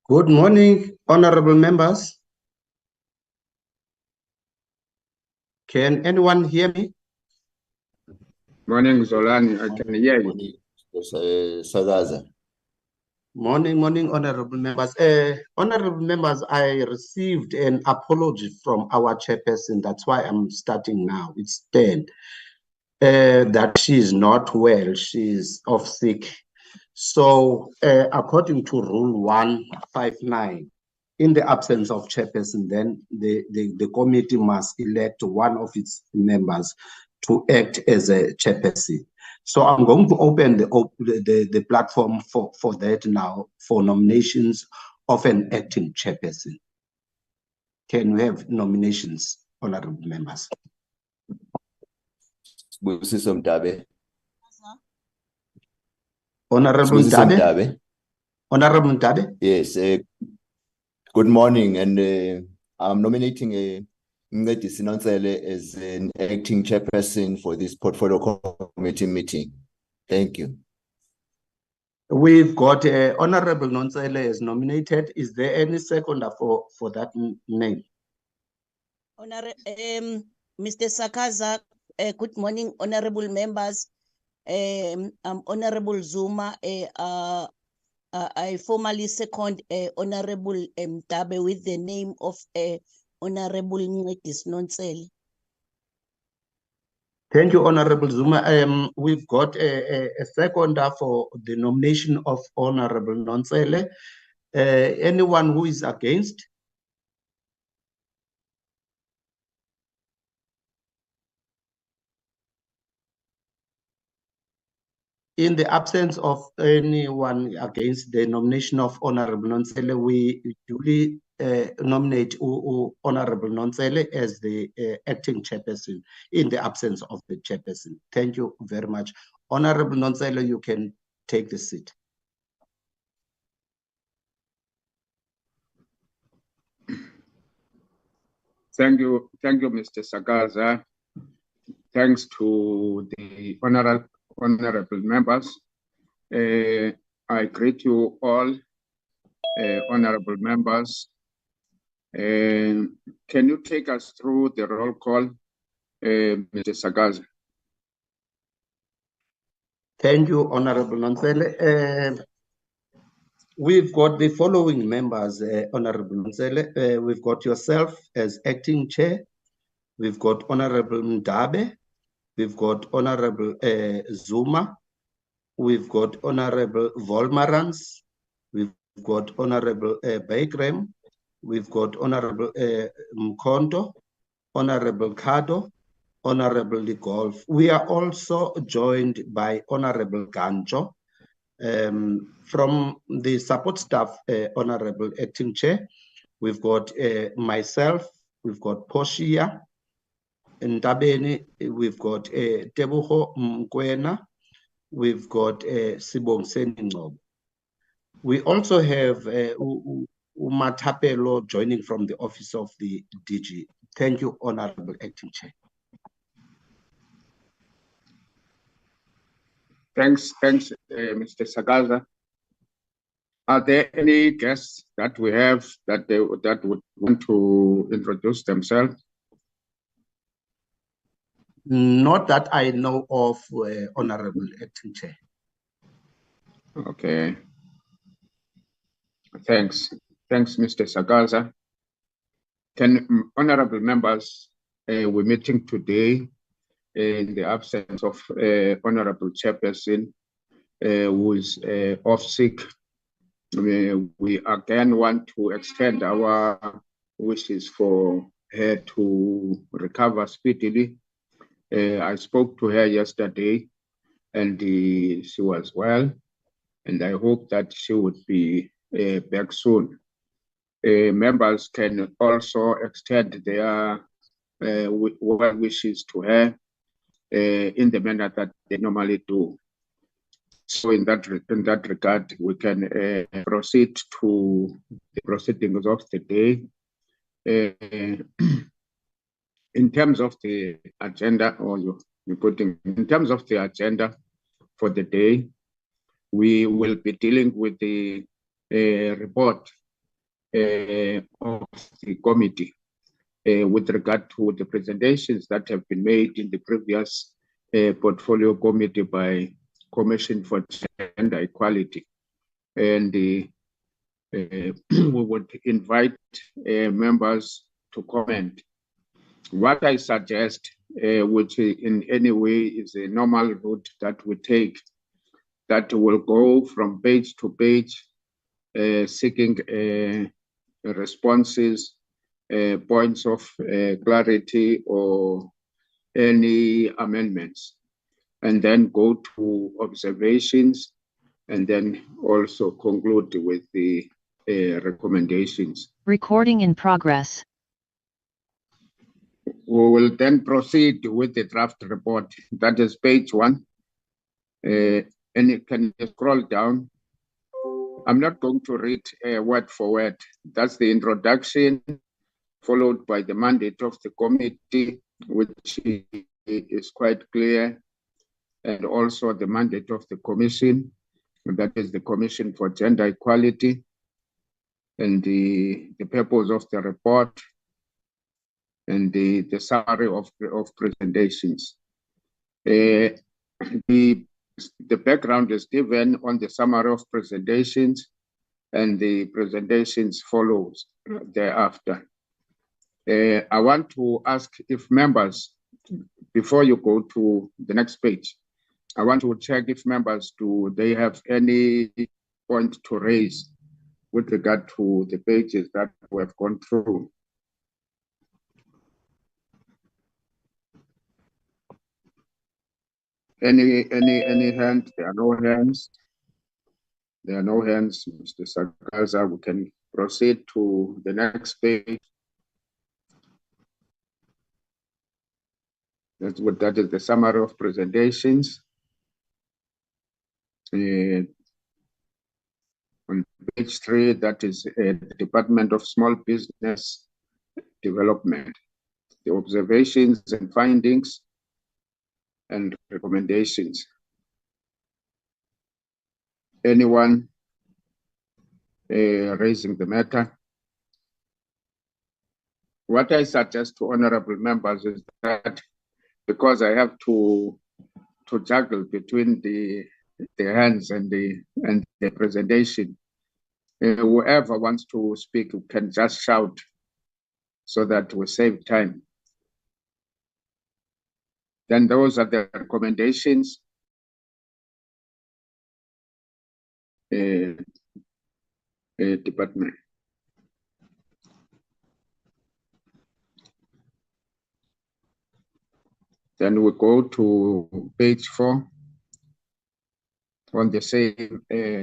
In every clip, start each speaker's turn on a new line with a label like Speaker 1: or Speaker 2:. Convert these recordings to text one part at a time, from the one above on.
Speaker 1: Good morning, honorable members. Can anyone hear me?
Speaker 2: Morning, Zolani. I can hear you.
Speaker 3: Sagaza.
Speaker 1: Morning, honorable members. Honorable members, I received an apology from our chairperson. That's why I'm starting now. It's 10. That she is not well. She's off sick. So, according to Rule 159, in the absence of chairperson, then the committee must elect one of its members to act as a chairperson. So I'm going to open the platform for that now, for nominations of an acting chairperson. Can we have nominations, honorable members? Honorable Mdabe? Honorable Mdabe?
Speaker 3: Yes. Good morning, and I'm nominating Ngedi Sinontsele as an acting chairperson for this portfolio committee meeting. Thank you.
Speaker 1: We've got Honorable Nontsele is nominated. Is there any seconder for that name?
Speaker 4: Mr. Sakaza, good morning, honorable members. I'm Honorable Zuma. I formally second Honorable Mdabe with the name of Honorable Ngedi Sinontsele.
Speaker 1: Thank you, Honorable Zuma. We've got a seconder for the nomination of Honorable Nontsele. Anyone who is against? In the absence of anyone against the nomination of Honorable Nontsele, we duly nominate Honorable Nontsele as the acting chairperson in the absence of the chairperson. Thank you very much. Honorable Nontsele, you can take the seat.
Speaker 2: Thank you, Mr. Sagaza. Thanks to the honorable members. I greet you all, honorable members. Can you take us through the roll call, Mr. Sagaza?
Speaker 1: Thank you, Honorable Nontsele. We've got the following members, Honorable Nontsele. We've got yourself as acting chair. We've got Honorable Mdabe. We've got Honorable Zuma. We've got Honorable Volmarans. We've got Honorable Bakrem. We've got Honorable Mkonto, Honorable Kado, Honorable Ligolf. We are also joined by Honorable Ganjo. From the support staff, Honorable Acting Chair, we've got myself, we've got Poshia Ntabeni, we've got Tebuho Mkwena, we've got Sibongiseni Ngcobo. We also have Umatapelo joining from the office of the DG. Thank you, Honorable Acting Chair.
Speaker 2: Thanks, Mr. Sagaza. Are there any guests that we have that would want to introduce themselves?
Speaker 1: Not that I know of, Honorable Acting Chair.
Speaker 2: Okay. Thanks, Mr. Sagaza. Honorable members, we're meeting today in the absence of Honorable Chairperson who is off sick. We again want to extend our wishes for her to recover speedily. I spoke to her yesterday and she was well, and I hope that she would be back soon. Members can also extend their well wishes to her in the manner that they normally do. So in that regard, we can proceed to the proceedings of the day. In terms of the agenda, in terms of the agenda for the day, we will be dealing with the report of the committee with regard to the presentations that have been made in the previous portfolio committee by Commission for Gender Equality. And we would invite members to comment. What I suggest, which in any way is a normal route that we take, that will go from page to page, seeking responses, points of clarity or any amendments, and then go to observations, and then also conclude with the recommendations.
Speaker 5: Recording in progress.
Speaker 2: We will then proceed with the draft report. That is page 1. And you can scroll down. I'm not going to read word for word. That's the introduction, followed by the mandate of the committee, which is quite clear, and also the mandate of the commission, that is the Commission for Gender Equality, and the purpose of the report, and the summary of presentations. The background is given on the summary of presentations, and the presentations follows thereafter. I want to ask if members, before you go to the next page, I want to check if members, do they have any point to raise with regard to the pages that we have gone through? Any hands? There are no hands. There are no hands, Mr. Sakaza. We can proceed to the next page. That is the summary of presentations. On page 3, that is the Department of Small Business Development, the observations and findings and recommendations. Anyone raising the matter? What I suggest to honorable members is that, because I have to juggle between the hands and the presentation, whoever wants to speak can just shout so that we save time. Then those are the recommendations. Department. Then we go to page 4 on the same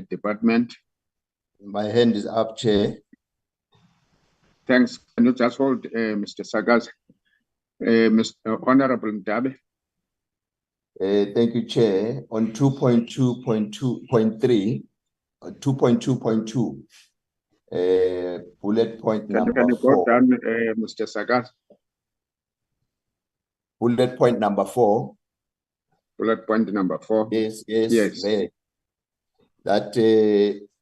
Speaker 2: department.
Speaker 3: My hand is up, Chair.
Speaker 2: Thanks. Can you just hold, Mr. Sagas? Mr. Honorable Ndabe.
Speaker 3: Thank you, Chair. On 2.2.2.3, 2.2.2, bullet point number 4.
Speaker 2: Can you go down, Mr. Sagas?
Speaker 3: Bullet point number 4.
Speaker 2: Bullet point number 4.
Speaker 3: Yes.
Speaker 2: Yes.
Speaker 3: That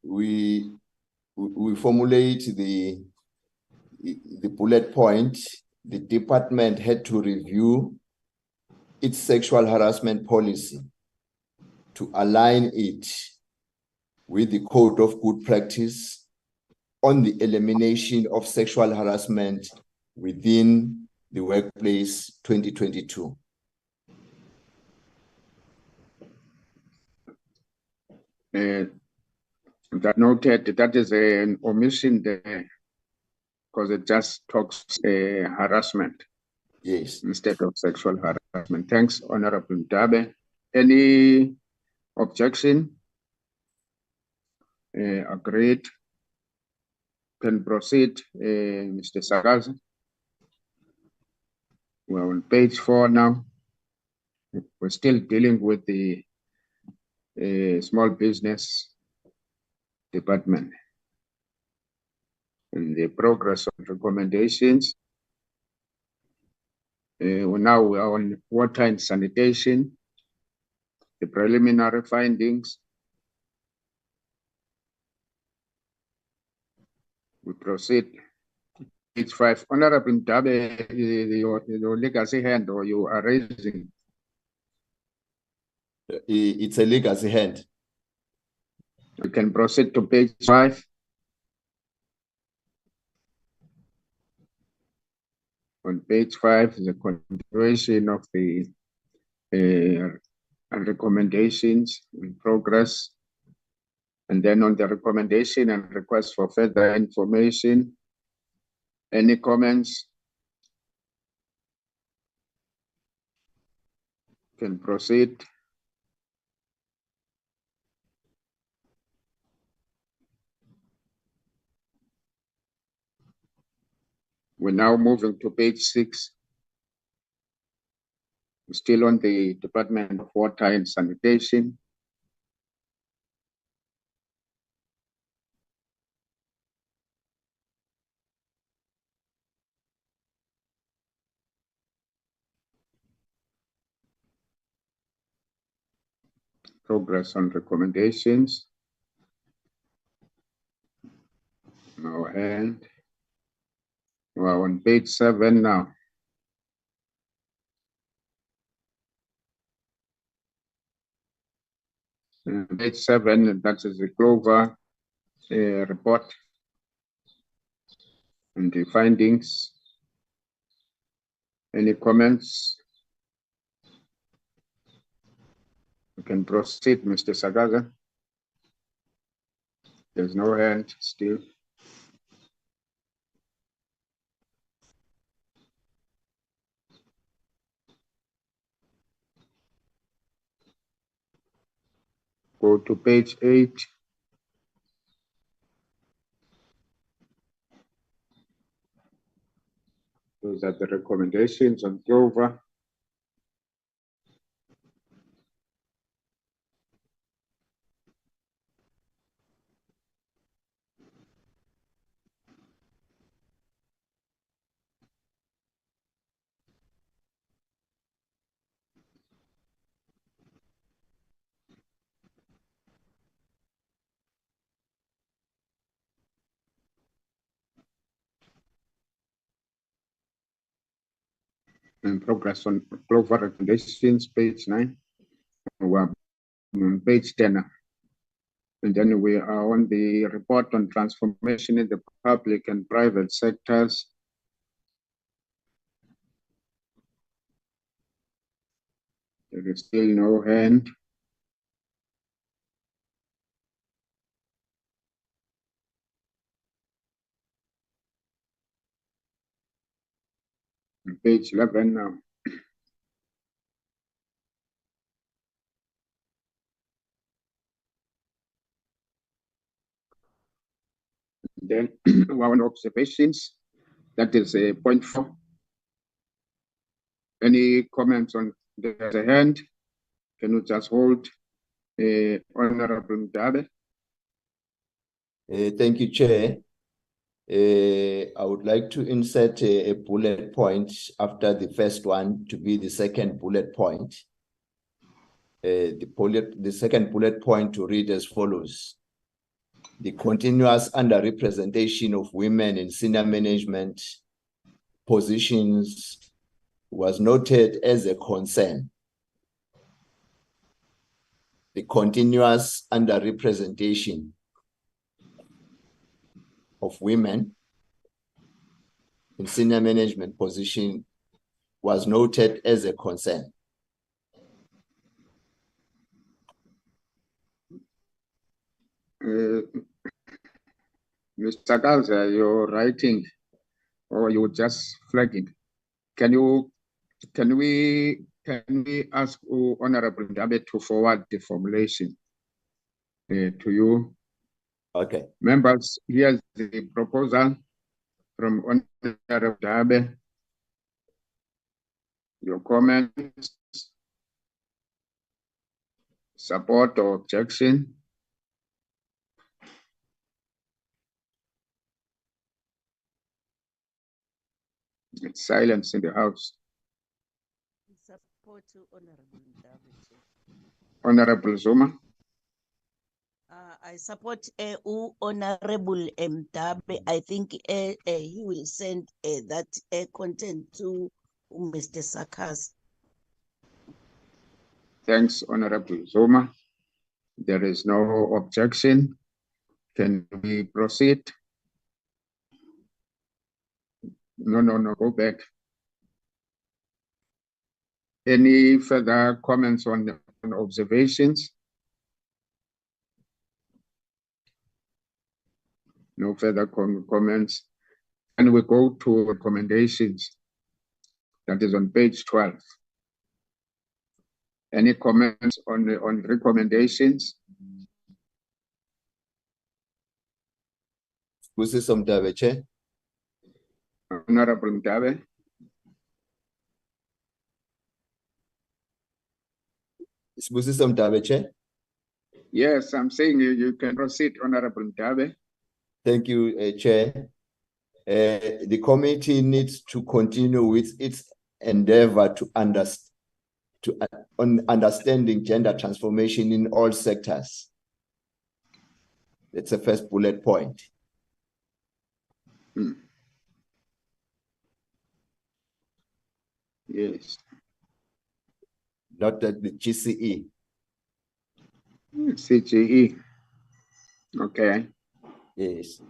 Speaker 3: we formulate the bullet point. The department had to review its sexual harassment policy to align it with the Code of Good Practice on the elimination of sexual harassment within the workplace 2022.
Speaker 2: That noted, that is an omission there, because it just talks harassment.
Speaker 3: Yes.
Speaker 2: Instead of sexual harassment. Thanks, Honorable Ndabe. Any objection? Agreed. Can proceed, Mr. Sagaza. We're on page 4 now. We're still dealing with the small business department and the progress of recommendations. Now we are on water and sanitation, the preliminary findings, We proceed. Page 5. Honorable Ndabe, your legacy hand, or you are raising?
Speaker 3: It's a legacy hand.
Speaker 2: We can proceed to page 5. On page 5 is a continuation of the recommendations in progress. And then on the recommendation and request for further information, any comments? Can proceed. We're now moving to page 6. We're still on the Department of Water and Sanitation. Progress on recommendations. Now, and we're on page 7 now. Page 7, that is the Clover report and the findings. Any comments? You can proceed, Mr. Sagaga. There's no hand still. Go to page 8. Those are the recommendations on Clover. And progress on Clover recommendations, page 9. We're on page 10 now. And then we are on the report on transformation in the public and private sectors. There is still no hand. On page 11 now. Then one observations, that is a point 4. Any comments on the hand? Can you just hold, Honorable Ndabe?
Speaker 3: Thank you, Chair. I would like to insert a bullet point after the first one to be the second bullet point. The second bullet point to read as follows. The continuous underrepresentation of women in senior management positions was noted as a concern. The continuous underrepresentation of women in senior management position was noted as a concern.
Speaker 2: Mr. Galza, you're writing or you just flagging. Can we ask Honorable Ndabe to forward the formulation to you?
Speaker 3: Okay.
Speaker 2: Members, here's the proposal from Honorable Ndabe. Your comments, support or objection? It's silence in the house.
Speaker 4: Support to Honorable Ndabe.
Speaker 2: Honorable Zuma.
Speaker 4: I I support Honorable Mtabe. I think he will send that content to Mr. Sakas.
Speaker 2: Thanks, Honorable Zuma. There is no objection. Can we proceed? No, go back. Any further comments on observations? No further comments. And we go to recommendations. That is on page 12. Any comments on recommendations?
Speaker 3: Sibusiso Mtabe, Chair.
Speaker 2: Honorable Mtabe.
Speaker 3: Sibusiso Mtabe, Chair.
Speaker 2: Yes, I'm saying you can proceed, Honorable Mtabe.
Speaker 3: Thank you, Chair. The committee needs to continue with its endeavor on understanding gender transformation in all sectors. That's the first bullet point.
Speaker 2: Yes.
Speaker 3: Not that the GCE.
Speaker 2: CGE. Okay.
Speaker 3: Yes.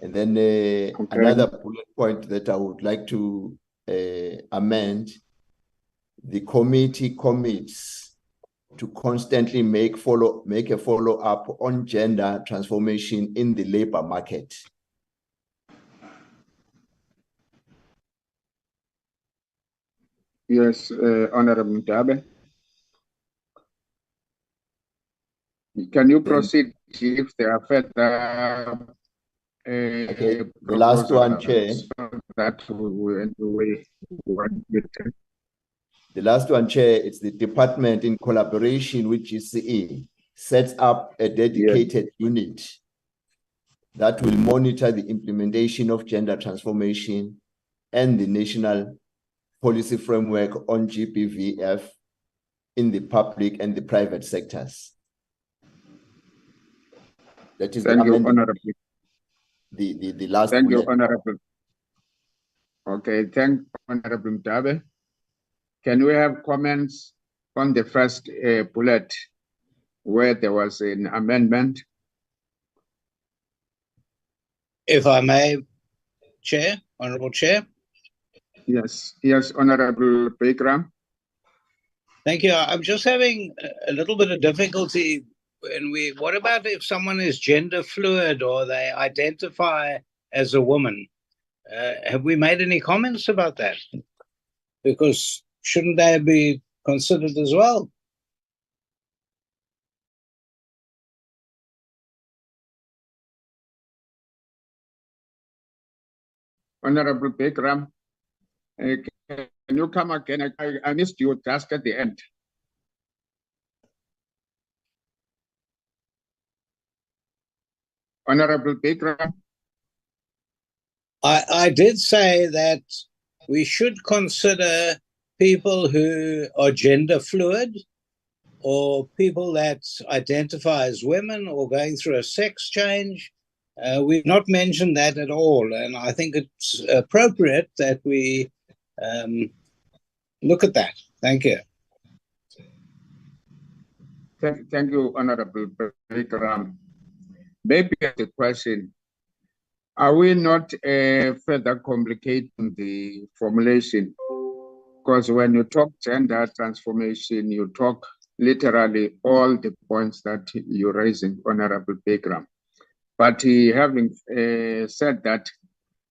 Speaker 3: And then another bullet point that I would like to amend, the committee commits to constantly make a follow-up on gender transformation in the labor market.
Speaker 2: Yes, Honorable Mtabe. Can you proceed if there are further
Speaker 3: okay. The last one, Chair.
Speaker 2: That we want to take.
Speaker 3: The last one, Chair, it's the department in collaboration with GCE sets up a dedicated unit that will monitor the implementation of gender transformation and the national policy framework on GBVF in the public and the private sectors. That is
Speaker 2: Thank you, Honorable.
Speaker 3: The last
Speaker 2: Thank
Speaker 3: bullet.
Speaker 2: you, Honorable. Okay, thank Honorable Mtabe. Can we have comments on the first bullet where there was an amendment?
Speaker 6: If I may, Chair, Honorable Chair.
Speaker 2: Yes, Honorable Pegram.
Speaker 6: Thank you. I'm just having a little bit of difficulty what about if someone is gender fluid or they identify as a woman? Have we made any comments about that? Because shouldn't they be considered as well?
Speaker 2: Honorable Pegram, can you come again? I missed you just at the end. Honorable Pegram.
Speaker 6: I did say that we should consider people who are gender fluid or people that identify as women or going through a sex change. We've not mentioned that at all, and I think it's appropriate that we look at that. Thank you.
Speaker 2: Thank you, Honorable Pegram. Maybe the question, are we not further complicating the formulation? Because when you talk gender transformation, you talk literally all the points that you're raising, Honorable Pegram. But having said that,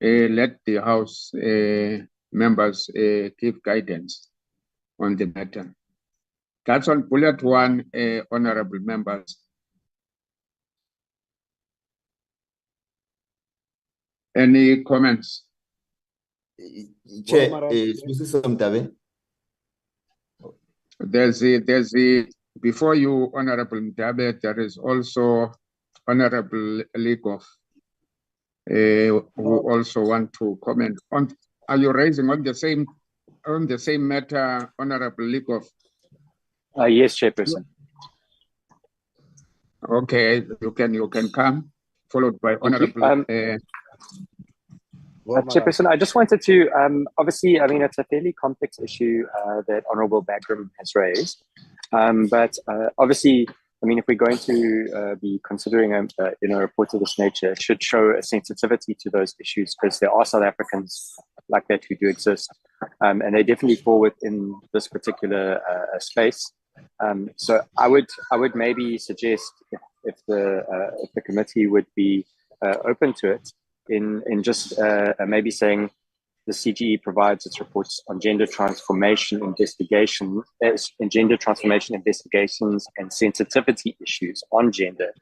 Speaker 2: let the House members give guidance on the matter. That's on bullet one, Honorable members. Any comments?
Speaker 3: Chair,
Speaker 2: before you, Honorable Mtabe, there is also Honorable Leakoff, who also want to comment on. Are you raising on the same matter, Honorable Leakoff?
Speaker 7: Yes, Chairperson.
Speaker 2: Okay, you can come, followed by Honorable.
Speaker 7: Chairperson, I just wanted to, obviously, I mean, it's a fairly complex issue that Honorable Bagram has raised. But obviously, I mean, if we're going to be considering a report of this nature, it should show a sensitivity to those issues, because there are South Africans like that who do exist. And they definitely fall within this particular space. So I would maybe suggest if the committee would be open to it, in just maybe saying the CGE provides its reports on gender transformation investigations and sensitivity issues on gender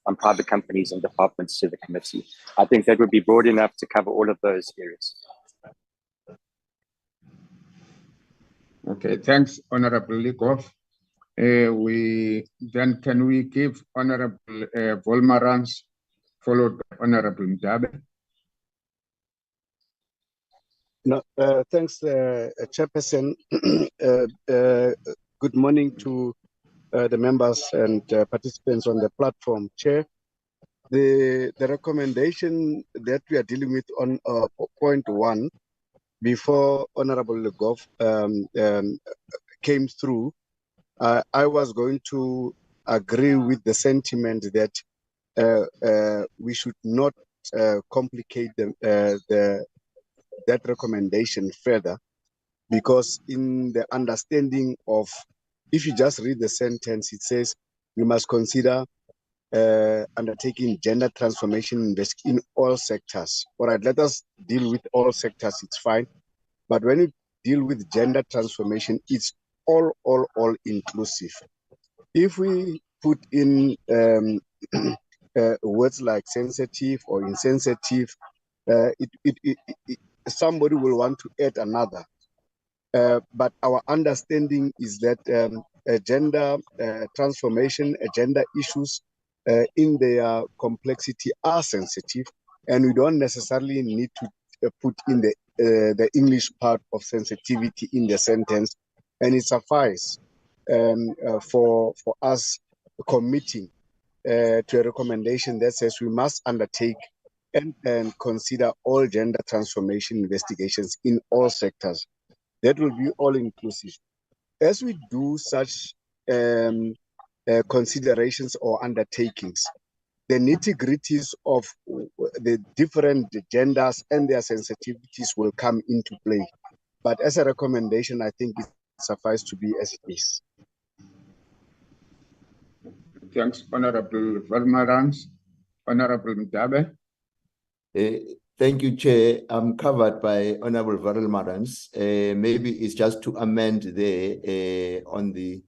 Speaker 7: on private companies and departments to the committee. I think that would be broad enough to cover all of those areas.
Speaker 2: Okay, thanks, Honorable Likov. Can we give Honorable Volmarans, followed by Honorable Mdabe?
Speaker 8: No, thanks, Chairperson. Good morning to the members and participants on the platform. Chair, the recommendation that we are dealing with on point 1, before Honorable Legov came through, I was going to agree with the sentiment that we should not complicate that recommendation further, because in the understanding of, if you just read the sentence, it says we must consider undertaking gender transformation in all sectors. All right, let us deal with all sectors, it's fine. But when you deal with gender transformation, it's all inclusive. If we put in words like sensitive or insensitive, somebody will want to add another. But our understanding is that gender transformation, gender issues in their complexity are sensitive, and we don't necessarily need to put in the English part of sensitivity in the sentence, and it suffices for us committing to a recommendation that says we must undertake and consider all gender transformation investigations in all sectors. That will be all inclusive. As we do such considerations or undertakings, the nitty-gritties of the different genders and their sensitivities will come into play. But as a recommendation, I think it suffices to be as it is.
Speaker 2: Thanks, Honorable Volmarans. Honorable Mdabe.
Speaker 3: Thank you, Chair. I'm covered by Honorable Volmarans. Maybe it's just to amend there on the,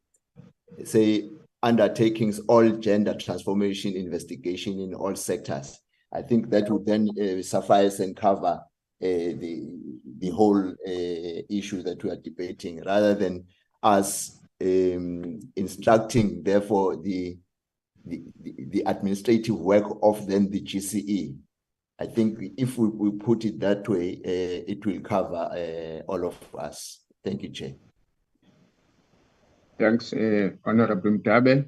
Speaker 3: say, undertakings all gender transformation investigation in all sectors. I think that would then suffice and cover the whole issue that we are debating, rather than us instructing, therefore, the administrative work of then the GCE. I think if we put it that way, it will cover all of us. Thank you, Chair.
Speaker 2: Thanks, Honorable Mdabe.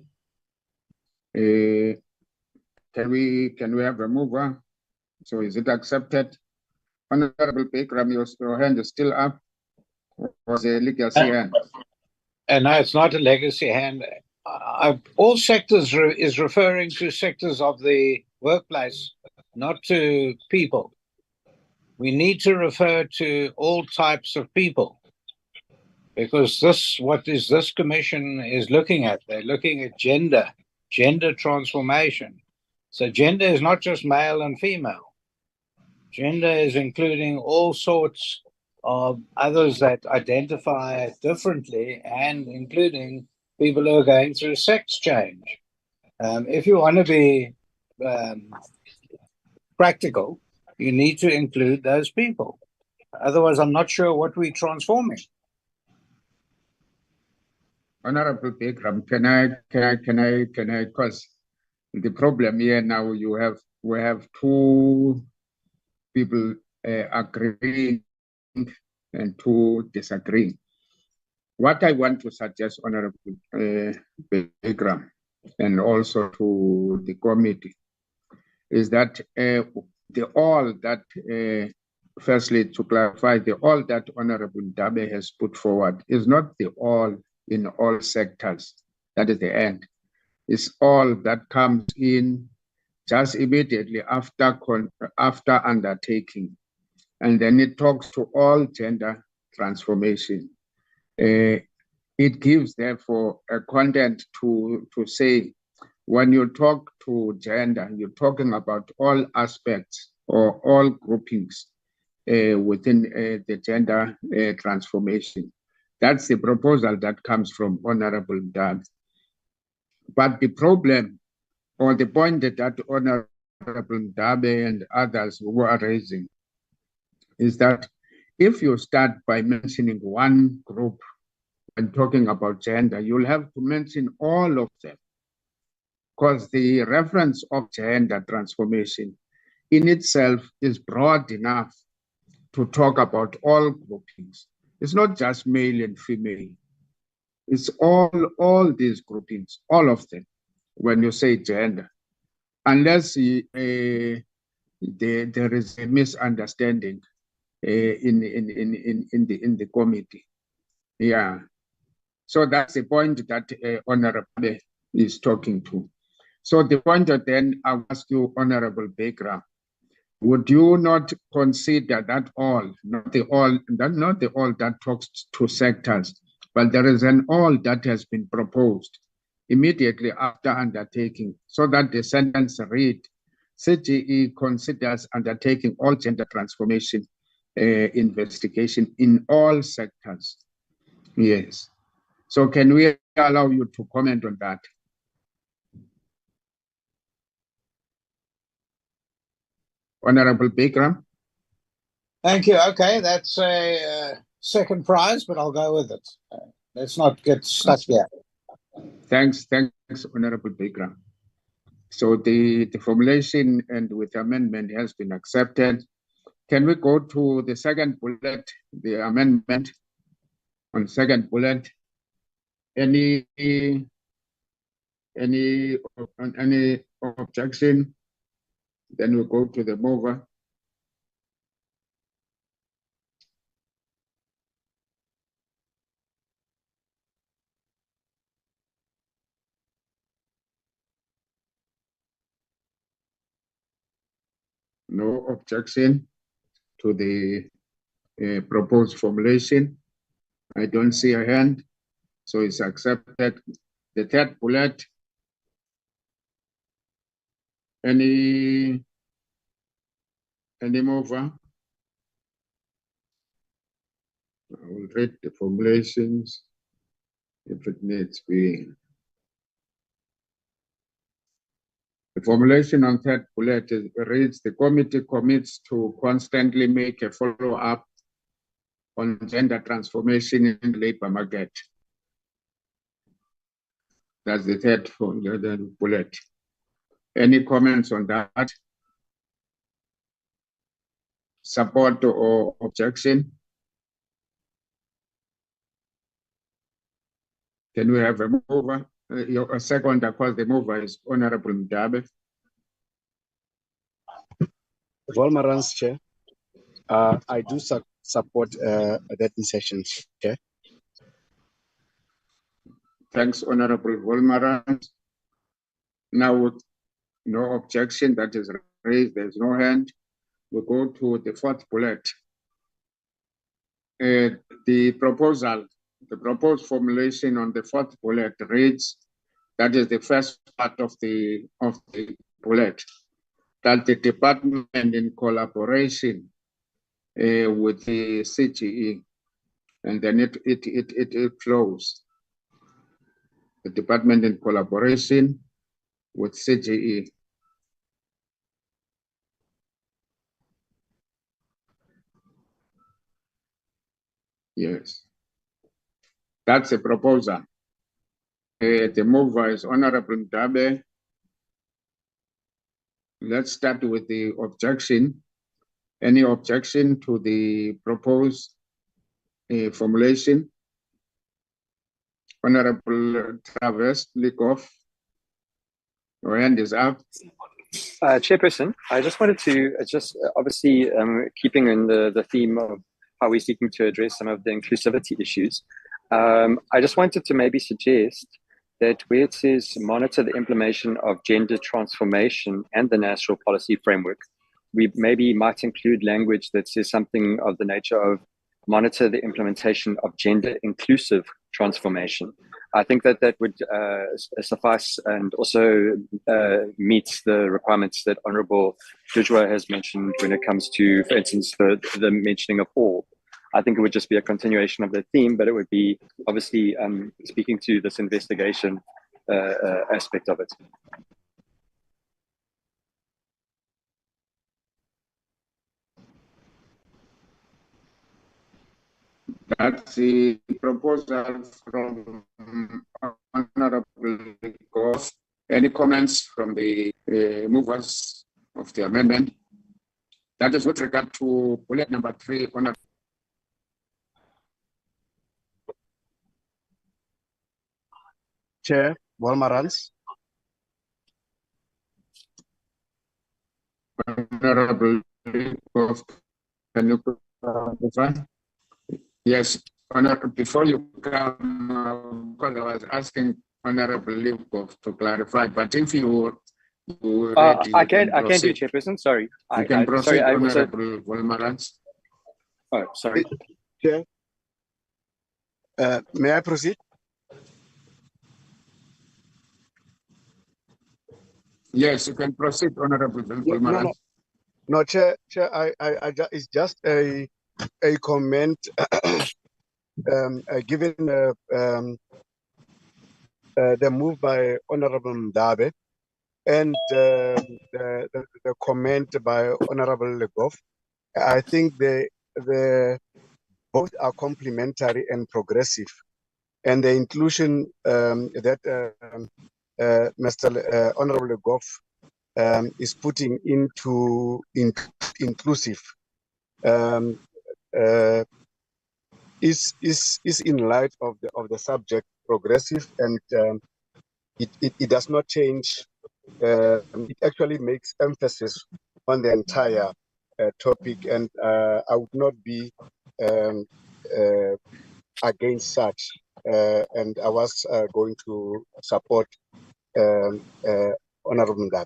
Speaker 2: Can we have a mover? So is it accepted? Honorable Bagram, your hand is still up. Was a legacy hand?
Speaker 6: And no, it's not a legacy hand. All sectors is referring to sectors of the workplace, not to people. We need to refer to all types of people, because what this commission is looking at. They're looking at gender transformation. So gender is not just male and female. Gender is including all sorts of others that identify differently, and including people who are going through sex change. If you want to be practical, you need to include those people. Otherwise, I'm not sure what we're transforming.
Speaker 2: Honorable Bagram, can I, because the problem here now, we have two people agreeing and two disagreeing. What I want to suggest, Honorable Bagram, and also to the committee, is that firstly, to clarify, the all that Honorable Dabe has put forward is not the all in all sectors. That is the end. It's all that comes in just immediately after undertaking. And then it talks to all gender transformation. It gives, therefore, a content to say, when you talk to gender, you're talking about all aspects or all groupings within the gender transformation. That's the proposal that comes from Honorable Dabe. But the problem or the point that Honorable Dabe and others who are raising is that if you start by mentioning one group when talking about gender, you'll have to mention all of them, because the reference of gender transformation in itself is broad enough to talk about all groupings. It's not just male and female. It's all these groupings, all of them, when you say gender. Unless there is a misunderstanding in the committee. Yeah. So that's the point that Honorable is talking to. So the point that then I ask you, Honorable Baker, would you not consider that all, not the all that talks to sectors, but there is an all that has been proposed immediately after undertaking, so that the sentence read, CGE considers undertaking all gender transformation investigation in all sectors. Yes. So can we allow you to comment on that? Honorable Bikram.
Speaker 6: Thank you. Okay, that's a second prize, but I'll go with it. Let's not get stuck here.
Speaker 2: Thanks, Honorable Bikram. So the formulation and with amendment has been accepted. Can we go to the second bullet, the amendment on second bullet? Any objection? Then we go to the mover. No objection to the proposed formulation. I don't see a hand, so it's accepted. The third bullet, any mover? I will read the formulations if it needs be. The formulation on third bullet reads, the committee commits to constantly make a follow-up on gender transformation in the labor market. That's the third bullet. Any comments on that? Support or objection? Can we have a mover? A second, of course, the mover is Honorable Mdabe.
Speaker 8: Volmarans, Chair. I do support that insertion, Chair.
Speaker 2: Thanks, Honorable Volmarans. Now, with no objection that is raised, there's no hand. We go to the fourth bullet. The proposed formulation on the fourth bullet reads, that is the first part of the bullet, that the department in collaboration with the CGE, and then it flows. The department in collaboration with CGE. Yes. That's a proposal. The mover is Honorable Mdabe. Let's start with the objection. Any objection to the proposed formulation? Honorable Travers Likoff. Your hand is up.
Speaker 7: Chairperson, I just wanted to obviously keeping in the theme of how we're seeking to address some of the inclusivity issues. I just wanted to maybe suggest that where it says monitor the implementation of gender transformation and the national policy framework, we maybe might include language that says something of the nature of monitor the implementation of gender inclusive transformation. I think that would suffice and also meets the requirements that Honorable Dujwa has mentioned when it comes to, for instance, the mentioning of all. I think it would just be a continuation of the theme, but it would be obviously speaking to this investigation aspect of it.
Speaker 2: That's the proposal from Honorable Goff. Any comments from the movers of the amendment? That is with regard to bullet number 3.
Speaker 8: Chair, Walmarans.
Speaker 2: Honorable Goff, can you confirm? Yes, before you come, because I was asking Honorable Livkov to clarify, but if you
Speaker 7: I can do, Chairperson. Sorry,
Speaker 2: you can proceed,
Speaker 7: sorry,
Speaker 2: Honorable Walmarans.
Speaker 7: Oh, sorry.
Speaker 8: Chair, may I proceed?
Speaker 2: Yes, you can proceed, Honorable Walmarans.
Speaker 8: No, Chair, it's just a comment given the move by Honorable Mdabe and the comment by Honorable Legoff. I think the both are complementary and progressive, and the inclusion that Mr. Honorable Legoff is putting into inclusive is in light of the subject progressive, and it does not change. It actually makes emphasis on the entire topic, and I would not be against such, and I was going to support Honorable Mdabe.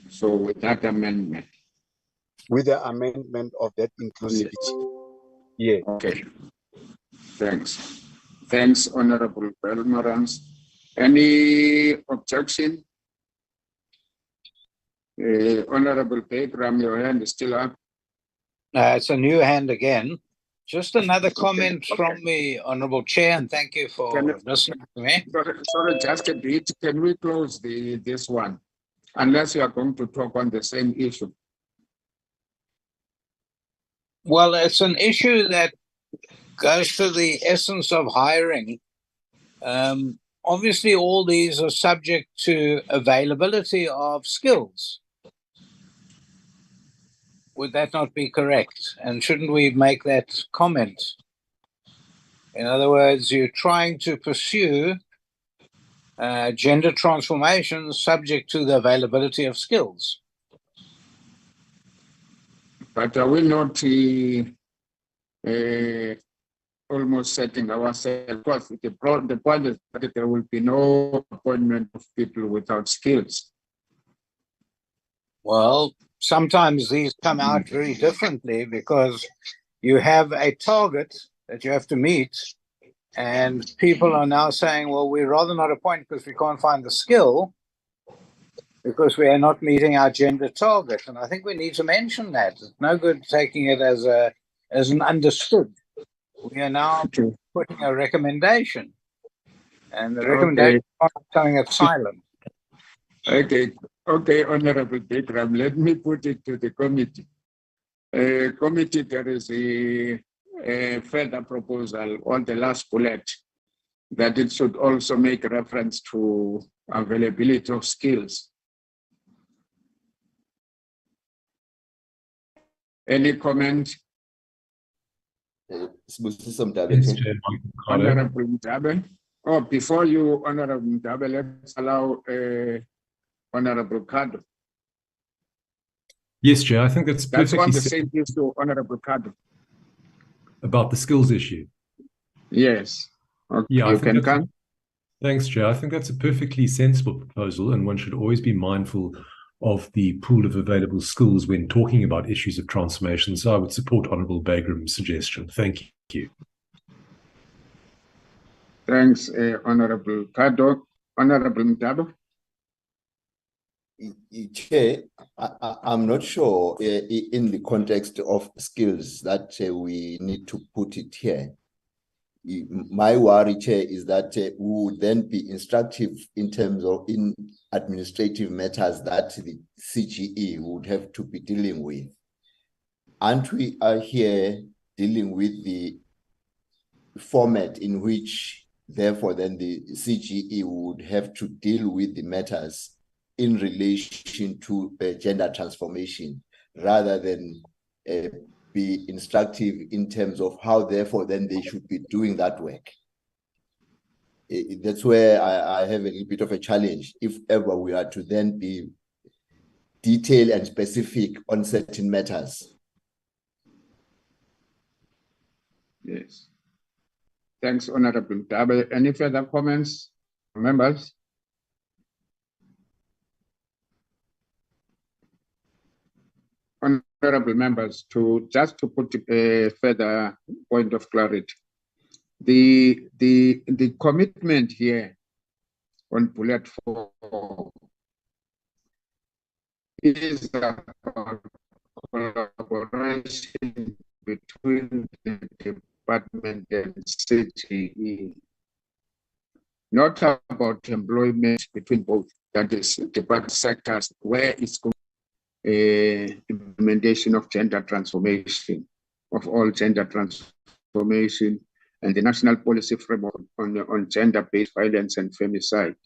Speaker 2: So with that amendment?
Speaker 8: With the amendment of that inclusivity. Yeah.
Speaker 2: Okay. Thanks. Thanks, Honorable Walmarans. Any objection? Honorable Pegram, your hand is still up.
Speaker 6: It's a new hand again. Just another comment from me, Honorable Chair, and thank you for listening to me.
Speaker 2: Sorry, just a bit. Can we close this one? Unless you are going to talk on the same issue.
Speaker 6: Well, it's an issue that goes to the essence of hiring. Obviously, all these are subject to availability of skills. Would that not be correct? And shouldn't we make that comment? In other words, you're trying to pursue gender transformation subject to the availability of skills.
Speaker 2: But are we not almost setting ourselves? Because the point is that there will be no appointment of people without skills.
Speaker 6: Well, sometimes these come out very differently because you have a target that you have to meet, and people are now saying, well, we'd rather not appoint because we can't find the skill because we are not meeting our gender target. And I think we need to mention that. It's no good taking it as an understood. We are now putting a recommendation, and the recommendation is telling it silent.
Speaker 2: Okay, Honorable Pegram, let me put it to the committee. Committee, there is a further proposal on the last bullet that it should also make reference to availability of skills. Any comment?
Speaker 3: Honorable
Speaker 2: Honorable Mdabe? Oh, before you, Honorable Mdabe, let's allow Honorable Kado.
Speaker 9: Yes, Chair, I think that's
Speaker 2: That's
Speaker 9: perfectly
Speaker 2: on the same issue, Honorable Kado.
Speaker 9: about the skills issue.
Speaker 2: Yes. Okay,
Speaker 9: Yeah, I
Speaker 2: you
Speaker 9: think
Speaker 2: can
Speaker 9: that's
Speaker 2: come.
Speaker 9: Thanks, Chair. I think that's a perfectly sensible proposal, and one should always be mindful of the pool of available skills when talking about issues of transformation. So I would support Honourable Bagram's suggestion. Thank you.
Speaker 2: Thanks, Honorable Kado. Honorable Mdabo.
Speaker 3: Chair, I'm not sure in the context of skills that we need to put it here. My worry, Chair, is that we would then be instructive in terms of in administrative matters that the CGE would have to be dealing with. Aren't we here dealing with the format in which, therefore, then the CGE would have to deal with the matters in relation to gender transformation, rather than be instructive in terms of how, therefore, then they should be doing that work? That's where I have a little bit of a challenge, if ever we are to then be detailed and specific on certain matters.
Speaker 2: Yes. Thanks, Honorable Mdabe. Any further comments, members? Honorable members, just to put a further point of clarity, the commitment here on bullet 4 is about collaboration between the department and CGE, not about employment between both, that is department sectors, where it's going implementation of gender transformation, of all gender transformation, and the national policy framework on gender-based violence and femicide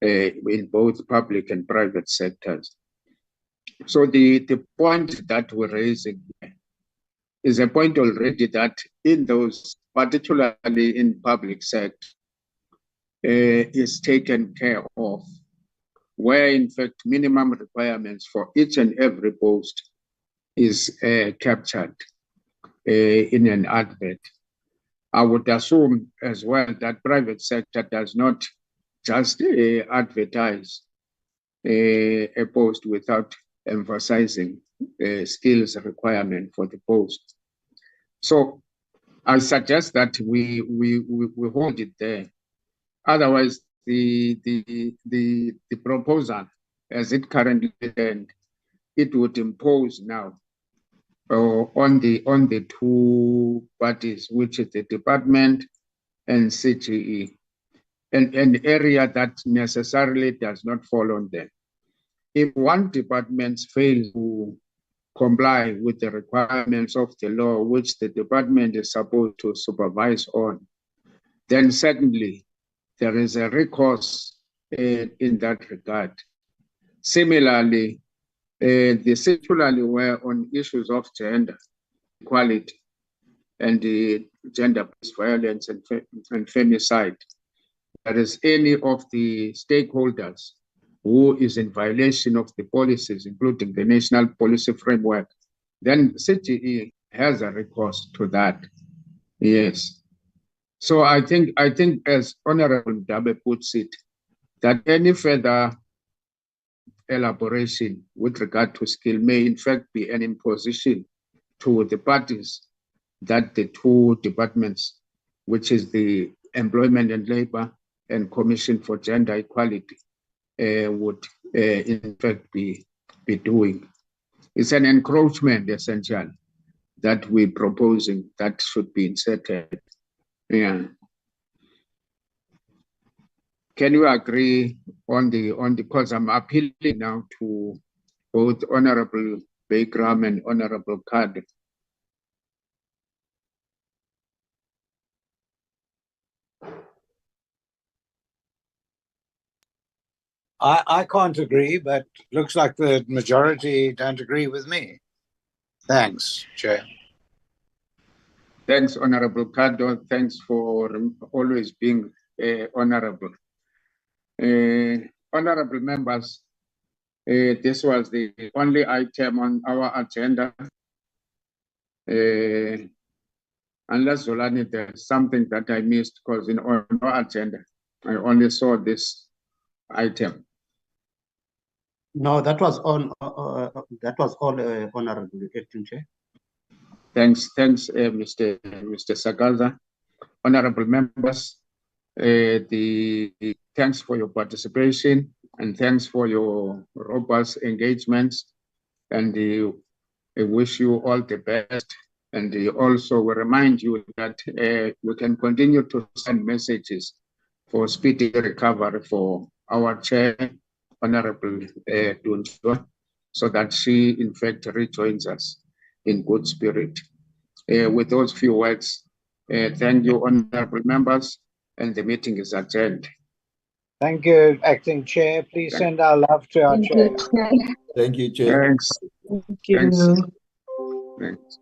Speaker 2: in both public and private sectors. So the point that we're raising is a point already that in those, particularly in public sector, is taken care of, where in fact minimum requirements for each and every post is captured in an advert. I would assume as well that private sector does not just advertise a post without emphasizing skills requirement for the post. So I suggest that we hold it there. Otherwise, the proposal as it currently stands, it would impose now on the two parties, which is the department and CGE, an area that necessarily does not fall on them. If one department fails to comply with the requirements of the law, which the department is supposed to supervise on, then certainly there is a recourse in that regard. Similarly, similarly, where on issues of gender equality and the gender-based violence and femicide, there is any of the stakeholders who is in violation of the policies, including the national policy framework, then CGE has a recourse to that. Yes. So I think as Honorable Mdabe puts it, that any further elaboration with regard to skill may in fact be an imposition to the parties that the two departments, which is the Employment and Labor and Commission for Gender Equality, would in fact be doing. It's an encroachment, essentially, that we're proposing that should be inserted. Yeah. Can you agree on the because I'm appealing now to both Honorable Bagram and Honorable Kade.
Speaker 6: I can't agree, but looks like the majority don't agree with me. Thanks, Chair.
Speaker 2: Thanks, Honorable Kado. Thanks for always being Honorable. Honorable members, this was the only item on our agenda. Unless Zolani, there's something that I missed, because on our agenda, I only saw this item.
Speaker 1: No, that was all. Honorable Acting Chair.
Speaker 2: Thanks, Mr. Sagaza. Honorable members, thanks for your participation and thanks for your robust engagements. And I wish you all the best. And also will remind you that we can continue to send messages for speedy recovery for our chair, Honorable Dunjwa, so that she in fact rejoins us in good spirit. With those few words, thank you, honorable members, and the meeting is adjourned.
Speaker 6: Thank you, Acting Chair. Please send our love to our chair.
Speaker 3: Thank you, Chair.
Speaker 2: Thanks.
Speaker 10: Thank you.
Speaker 2: Thanks. Thanks.